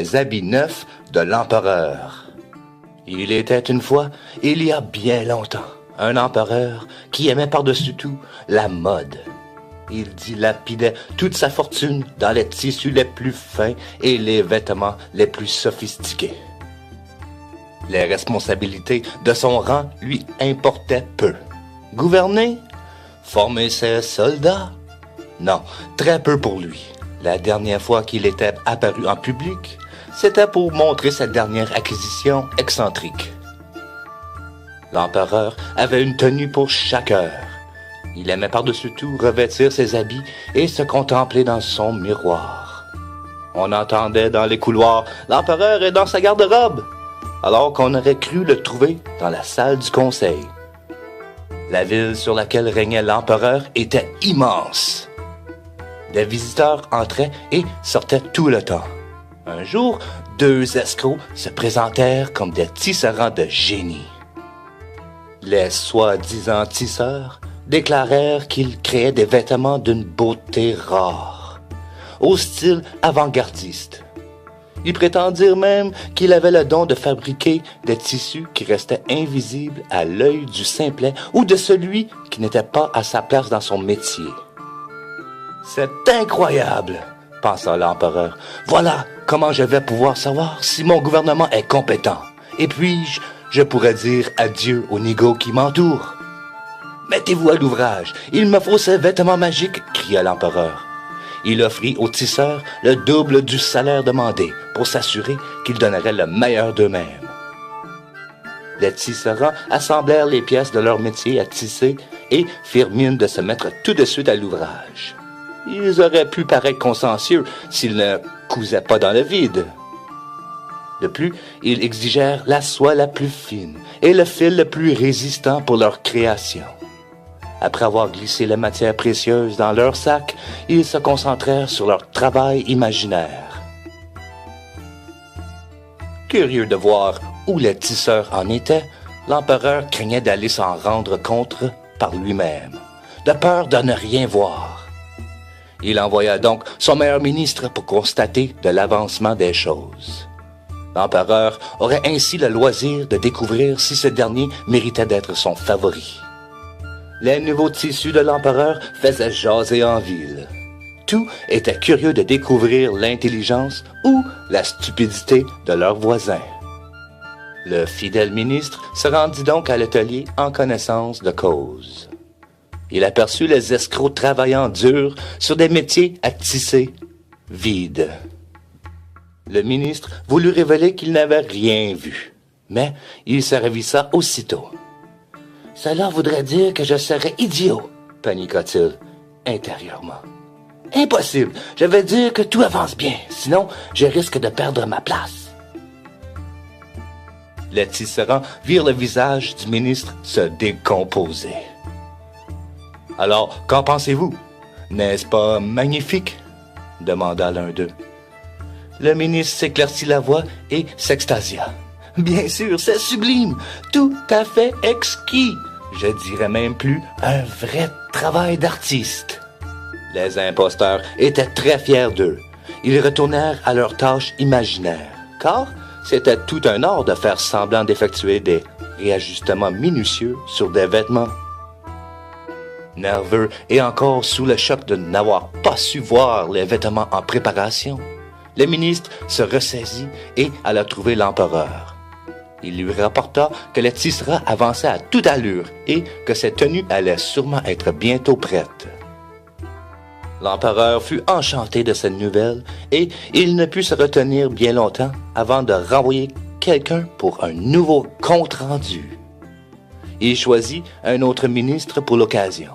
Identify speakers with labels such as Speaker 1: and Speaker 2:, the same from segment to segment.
Speaker 1: les habits neufs de l'empereur. Il était une fois, il y a bien longtemps, un empereur qui aimait par-dessus tout la mode. Il dilapidait toute sa fortune dans les tissus les plus fins et les vêtements les plus sophistiqués. Les responsabilités de son rang lui importaient peu. Gouverner? Former ses soldats? Non, très peu pour lui. La dernière fois qu'il était apparu en public, c'était pour montrer sa dernière acquisition excentrique. L'empereur avait une tenue pour chaque heure. Il aimait par-dessus tout revêtir ses habits et se contempler dans son miroir. On entendait dans les couloirs « L'empereur est dans sa garde-robe !» alors qu'on aurait cru le trouver dans la salle du conseil. La ville sur laquelle régnait l'empereur était immense. Des visiteurs entraient et sortaient tout le temps. Un jour, 2 escrocs se présentèrent comme des tisserands de génie. Les soi-disant tisseurs déclarèrent qu'ils créaient des vêtements d'une beauté rare, au style avant-gardiste. Ils prétendirent même qu'il avait le don de fabriquer des tissus qui restaient invisibles à l'œil du simplet ou de celui qui n'était pas à sa place dans son métier. « C'est incroyable !» pensa l'empereur. « Voilà comment je vais pouvoir savoir si mon gouvernement est compétent. Et puis, je pourrais dire adieu aux négos qui m'entourent. »« Mettez-vous à l'ouvrage, il me faut ces vêtements magiques !» cria l'empereur. Il offrit aux tisseurs le double du salaire demandé pour s'assurer qu'ils donneraient le meilleur d'eux-mêmes. Les tisserands assemblèrent les pièces de leur métier à tisser et firent mine de se mettre tout de suite à l'ouvrage. Ils auraient pu paraître consciencieux s'ils ne cousaient pas dans le vide. De plus, ils exigèrent la soie la plus fine et le fil le plus résistant pour leur création. Après avoir glissé les matières précieuses dans leur sac, ils se concentrèrent sur leur travail imaginaire. Curieux de voir où les tisseurs en étaient, l'empereur craignait d'aller s'en rendre compte par lui-même, de peur de ne rien voir. Il envoya donc son meilleur ministre pour constater de l'avancement des choses. L'empereur aurait ainsi le loisir de découvrir si ce dernier méritait d'être son favori. Les nouveaux tissus de l'empereur faisaient jaser en ville. Tout était curieux de découvrir l'intelligence ou la stupidité de leurs voisins. Le fidèle ministre se rendit donc à l'atelier en connaissance de cause. Il aperçut les escrocs travaillant dur sur des métiers à tisser vides. Le ministre voulut révéler qu'il n'avait rien vu, mais il se ravissa aussitôt. « Cela voudrait dire que je serais idiot, » paniqua-t-il intérieurement. « Impossible, je vais dire que tout avance bien, sinon je risque de perdre ma place. » Les tisserands virent le visage du ministre se décomposer. « Alors, qu'en pensez-vous? N'est-ce pas magnifique? » demanda l'un d'eux. Le ministre s'éclaircit la voix et s'extasia. « Bien sûr, c'est sublime, tout à fait exquis. Je dirais même plus un vrai travail d'artiste. » Les imposteurs étaient très fiers d'eux. Ils retournèrent à leurs tâches imaginaires, car c'était tout un art de faire semblant d'effectuer des réajustements minutieux sur des vêtements. Nerveux et encore sous le choc de n'avoir pas su voir les vêtements en préparation, le ministre se ressaisit et alla trouver l'empereur. Il lui rapporta que les tisserands avançaient à toute allure et que ses tenues allaient sûrement être bientôt prêtes. L'empereur fut enchanté de cette nouvelle et il ne put se retenir bien longtemps avant de renvoyer quelqu'un pour un nouveau compte-rendu. Il choisit un autre ministre pour l'occasion,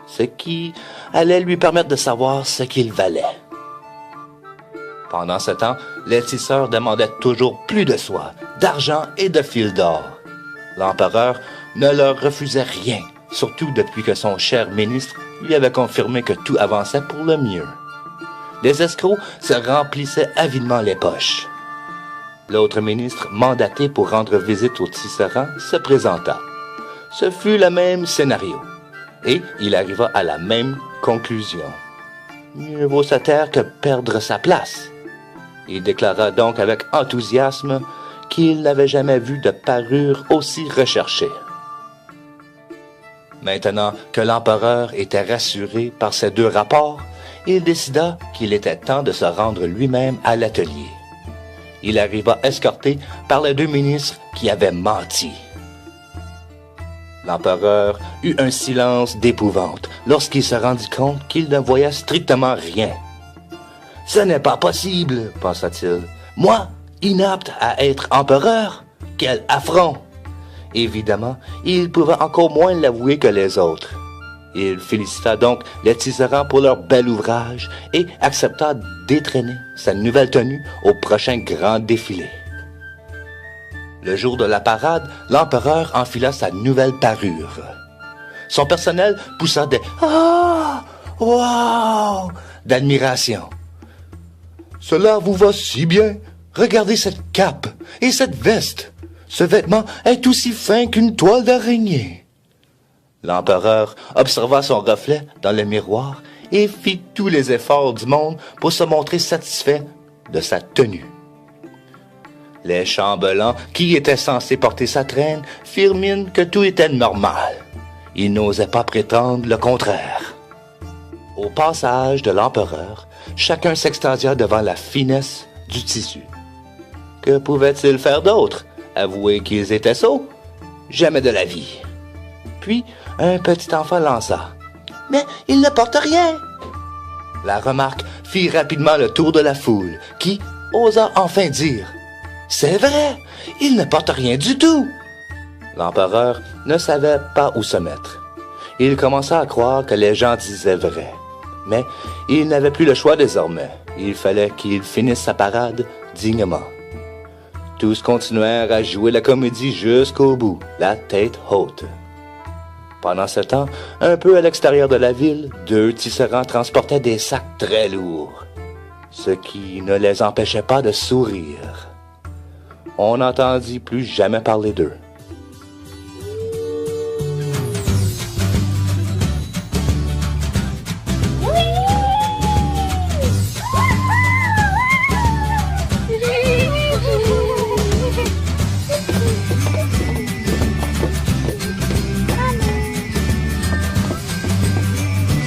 Speaker 1: ce qui allait lui permettre de savoir ce qu'il valait. Pendant ce temps, les tisseurs demandaient toujours plus de soie, d'argent et de fil d'or. L'empereur ne leur refusait rien, surtout depuis que son cher ministre lui avait confirmé que tout avançait pour le mieux. Les escrocs se remplissaient avidement les poches. L'autre ministre, mandaté pour rendre visite aux tisserands, se présenta. Ce fut le même scénario, et il arriva à la même conclusion. Mieux vaut se taire que perdre sa place. Il déclara donc avec enthousiasme qu'il n'avait jamais vu de parure aussi recherchée. Maintenant que l'empereur était rassuré par ces 2 rapports, il décida qu'il était temps de se rendre lui-même à l'atelier. Il arriva escorté par les 2 ministres qui avaient menti. L'empereur eut un silence d'épouvante lorsqu'il se rendit compte qu'il ne voyait strictement rien. « Ce n'est pas possible, pensa-t-il. Moi, inapte à être empereur? Quel affront! » Évidemment, il pouvait encore moins l'avouer que les autres. Il félicita donc les tisserands pour leur bel ouvrage et accepta d'étraîner sa nouvelle tenue au prochain grand défilé. Le jour de la parade, l'empereur enfila sa nouvelle parure. Son personnel poussa des « Ah! Wow! » d'admiration. « Cela vous va si bien! Regardez cette cape et cette veste! Ce vêtement est aussi fin qu'une toile d'araignée. » L'empereur observa son reflet dans le miroir et fit tous les efforts du monde pour se montrer satisfait de sa tenue. Les chambellans, qui étaient censés porter sa traîne, firent mine que tout était normal. Ils n'osaient pas prétendre le contraire. Au passage de l'empereur, chacun s'extasia devant la finesse du tissu. Que pouvaient-ils faire d'autre? Avouer qu'ils étaient sots? Jamais de la vie. Puis, un petit enfant lança. « Mais il ne porte rien! » La remarque fit rapidement le tour de la foule, qui osa enfin dire. « C'est vrai, il ne porte rien du tout! » L'empereur ne savait pas où se mettre. Il commença à croire que les gens disaient vrai. Mais il n'avait plus le choix désormais. Il fallait qu'il finisse sa parade dignement. Tous continuèrent à jouer la comédie jusqu'au bout, la tête haute. Pendant ce temps, un peu à l'extérieur de la ville, 2 tisserands transportaient des sacs très lourds, ce qui ne les empêchait pas de sourire. On n'entendit plus jamais parler d'eux.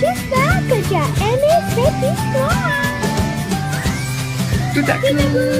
Speaker 2: J'espère que tu as aimé cette histoire.
Speaker 3: Tout à fait.